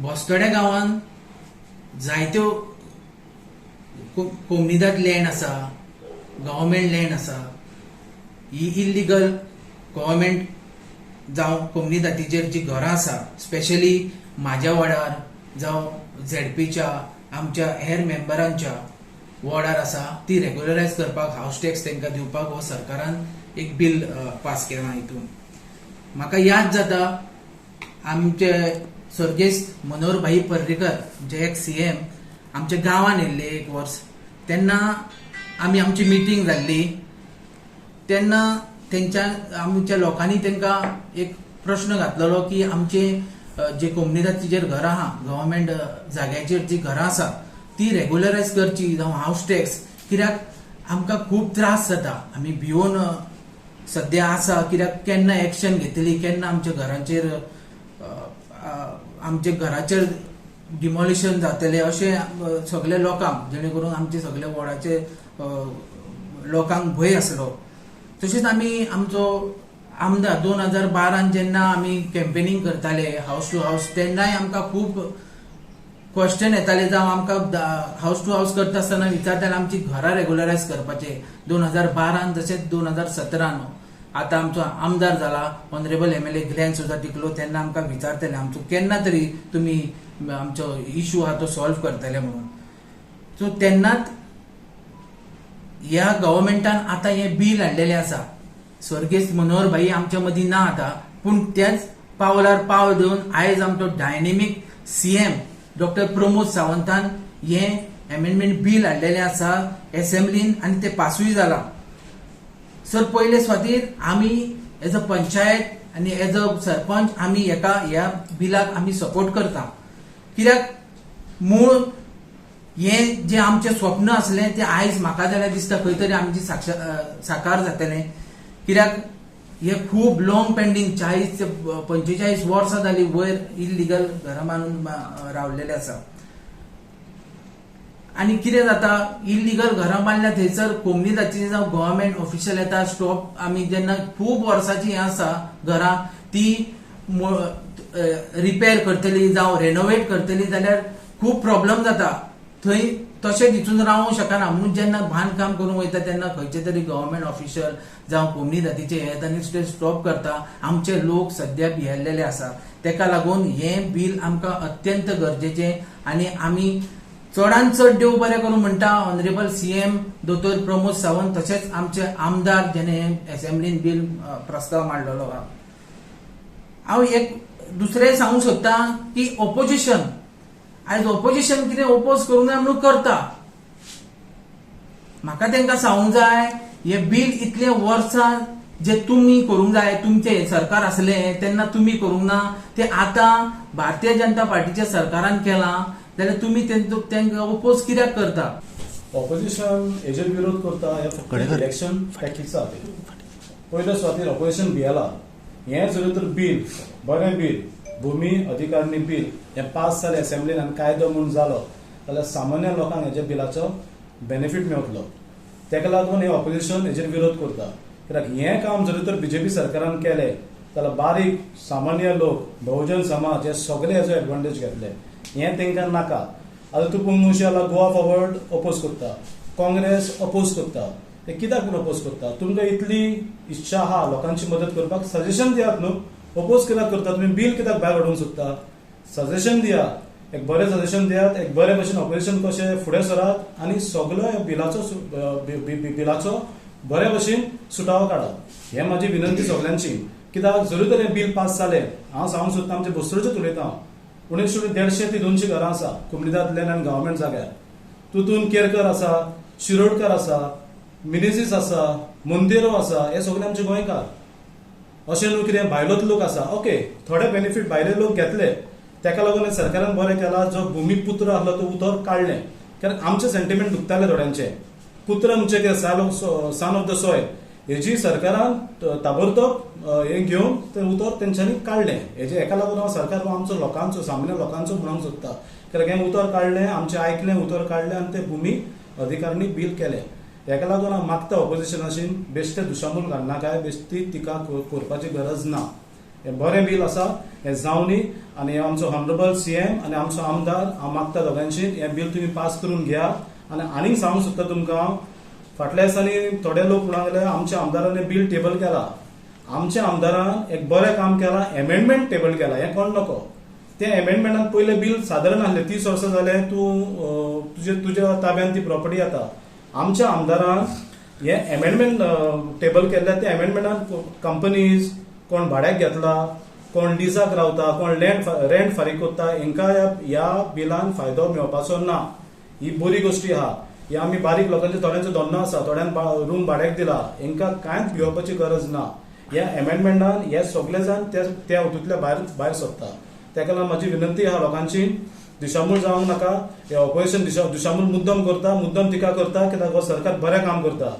बस्तोड्या गांवांत जायत्यो कोमनिदाद लँड आसा, गव्हर्मेंट लँड आसा, ही इल्लीगल गव्हर्मेंट जावं कोमनिदादीचेर जी घरां आसा, स्पेशली म्हाज्या वॉर्डार जावं झेडपीच्या आमच्या हेर मेंबरांच्या वॉर्डार आसा, ती रेग्युलरायज करपाक हाऊस टॅक्स तांकां दिवपाक हो सरकारान एक बिल पास केलां. हितून म्हाका याद जाता आमचे सर्गेस्त मनोहर भाई पर्रीकर जे एक सीएम आमच्या गांवांत येयल्ले एक वर्स, तेन्ना आमी आमची मिटींग जाल्ली. तेन्ना आमच्या लोकांनी तांकां एक प्रश्न घातलेलो की आमचे जे कोमनिदादीचेर घरां आहा, गव्हर्मेंट जाग्याचेर जी घरां आसा ती रेग्युलरायज करची जावं हाऊस टॅक्स, कित्याक आमकां खूब त्रास जाता. आमी भिवून सध्या आसा, कित्याक केन्ना एक्शन घेतली, केन्ना आमच्या घराचेर डिमॉलिशन जातले अशें सगळे लोकांक, जेणे करून आमचे सगळे वॉर्डाचे लोकांक भंय आसलो. तशेंच आमी आमचो आमदार 2012 जेन्ना आमी कॅम्पेनिंग करताले हाऊस टू हाऊस, तेन्नाय आमकां खूब क्वेश्चन येताले, जावं आमकां हाऊस टू हाऊस करता आसतना विचारताले आमची घरां रेग्युलरायज करपाचे. 2012 तशेंच 2017 आतां आमचो आमदार जाला ऑनरेबल MLA ग्लेन सुद्धा टिकलो, तेन्ना आमकां विचारतले आमचो केन्ना तरी तुमी आमचो इश्यू आहा तो सॉल्व करतले म्हणून. सो तेन्नाच ह्या गव्हर्मेंटान आतां हें बील हाडलेलें आसा. सर्गेस्त मनोहर भाई आमच्या मदीं ना आतां, पूण त्याच पावलार पावल दिवन आयज आमचो डायनेमीक सीएम डॉक्टर प्रमोद सावंतान हें अमेंडमेंट बील हाडलेलें आसा असेंब्लीन, आनी तें पासूय जालां. सर, पयले सुवातेर आमी एज अ पंचायत आनी एज अ सरपंच आमी ह्या बिलाक आमी सपोर्ट करता, कित्याक मूळ हें जे आमचें स्वप्न आसलें तें आयज म्हाका जाल्यार दिसता खंय तरी आमचें साकार जातलें. कित्याक हें खूब लॉंग पेंडींग 40 ते 45 वर्सां जालीं वयर इल्लीगल घरां बांदून रावलेले आसा. आनी कितें जाता, इल्लीगल घरां बांदल्या थंयसर कोमनिदादीचे जावं गव्हर्मेंट ऑफिशियल येता, स्टॉप आमी जेन्ना खूब वर्सांची हें आसा घरां ती रिपेर करतली जावं रेनोवेट करतली जाल्यार खूब प्रॉब्लेम जाता. थंय तशें दिसून रावूंक शकना. म्हणून जेन्ना बांदकाम करूंक वयता तेन्ना खंयचे तरी गव्हर्मेंट ऑफिशियल जावं कोमनिदादीचे येता आनी ते स्टॉप करता. आमचे लोक सध्या भियेल्लेले आसा, तेका लागून हें बिल आमकां अत्यंत गरजेचें. आनी आमी चडांत चड देव बरें करूं म्हणटा ऑनरेबल सीएम दोतोर प्रमोद सावंत, तशेंच आमचे आमदार जेणे असेंब्लीन बिल प्रस्ताव मांडलेलो आहा. हांव एक दुसरें सांगूंक सोदता की ऑपोजिशन आयज ऑपोजिशन कितें ओपोज करूंक जाय म्हणून करता. म्हाका तांकां सांगूंक जाय हे बिल इतले वर्सां जे तुमी करूंक जाय, तुमचे सरकार आसलें तेन्ना तुमी करूंक ना, ते आतां भारतीय जनता पार्टीच्या सरकारान केलां, जाल्यार तुमी तांकां ओपोज कित्याक करता? ऑपोजिशन हेजेर विरोध करता हे फक्त इलेक्शन टॅक्टिक्स खातीर. पयल्या सुवातेर ऑपोजिशन भियेला. हें जर तर बिल बरें बिल भूमी अधिकारणी बिल हें पास जालें असेंब्लीन आनी कायदो म्हणून जालो जाल्यार सामान्य लोकांक हेज्या बिलाचो बेनिफीट मेळटलो. तेका लागून हे ऑपोजिशन हेजेर विरोध करता. कित्याक हें काम जर तर BJP सरकारान केलें जाल्यार बारीक सामान्य लोक, बहुजन समाज हे सगळे हेजो एडवांटेज घेतले. हें तांकां नाका. आतां तूं पळोवंक जाल्यार गोवा फॉरवर्ड अपोज करता, काँग्रेस अपोज करता. ते कित्याक म्हूण अपोज करता? तुमकां इतली इच्छा आहा लोकांची मदत करपाक, सजेशन दियात न्हू. अपोज कित्याक करता? तुमी बिल कित्याक भायर हाडूंक सोदता? सजेशन दिया, एक बरें सजेशन दियात, एक बरे भशेन ऑपोजिशन कशें फुडें सरात आनी सगळो बिलाचो बरे भशेन सुटावो काडात. हें म्हाजी विनंती सगळ्यांची. कित्याक जरूर तर हें बिल पास जालें, हांव सांगूंक सोदता आमचे बस्तोरचेच उलयता. 150 ते 200 घरां आसा कोमनिदाद लँड आनी गव्हर्मेंट जाग्यार. तितून केरकर आसा, शिरोडकर आसा, मिनेझीस आसा, मोंतेरो आसा, हे सगळे आमचे गोंयकार. अशें न्हू कितें भायलोच लोक आसा. ओके, थोडे बेनिफीट भायले लोक घेतले, तेका लागून सरकारान बरें केला. जो भूमिपुत्र आसलो तो उतर काडलें, कारण आमचे सेंटिमेंट दुखताले थोड्यांचे. पुत्र म्हणजे कितें, सन ऑफ द सॉयल, हेजी सरकारान ताबडतोब हें घेवन तें उतर तेंच्यांनी काडलें. हेका लागून हांव सरकार आमचो लोकांचो, सामान्य लोकांचो म्हणूंक सोदता. कित्याक हें उतर काडलें, आमचें आयकलें, उतर काडलें आनी तें भूमी अधिकारणी बील केलें. हेका लागून हांव मागता ऑपोजिशनाची बेश्टे दुशामूल काडनाकाय, बेश्टी टिका करपाची गरज ना. हें बरें बिल आसा, हें जावनी आनी आमचो ऑनरेबल सीएम आनी आमचो आमदार हांव मागता दोगांयची हें बिल तुमी पास करून घ्या. आनी आनीक सांगूंक सोदता तुमकां हांव, फाटल्या दिसांनी थोडे लोक म्हणून आमच्या आमदारान बिल टेबल केला. आमच्या आमदारान एक बरें काम केलां, एमेंडमेंट टेबल केला. हें कोण नको. त्या एमेंडमेंटान पयलें बिल सादारण आसलें 30 वर्सां जाले तूं तुज्या ताब्यान ती प्रॉपर्टी येता. आमच्या आमदारान हें एमेंडमेंट टेबल केल्ल्या त्या एमेंडमेंटान कंपनीज कोण भाड्याक घेतला, कोण लिजाक रावता, कोण रेंट फारीक करता, हांकां ह्या बिलान फायदो मेळपाचो ना. ही बरी गोष्टी आहा. हे आमी बारीक लोकांचे थोड्यांचो धंदो आसा, थोड्यान रूम भाड्याक दिला, हांकां कांयच भिवपाची गरज ना. ह्या एमेंडमेंटान हे सगळे जाण त्या हातूंतल्या भायर सरता. तेका लागून म्हाजी विनंती आहा लोकांची, दिशाभूल जावंक नाका. हे ऑपरेशन दिशाभूल मुद्दम करता, मुद्दम टिका करता, कित्याक हो सरकार बरें काम करता.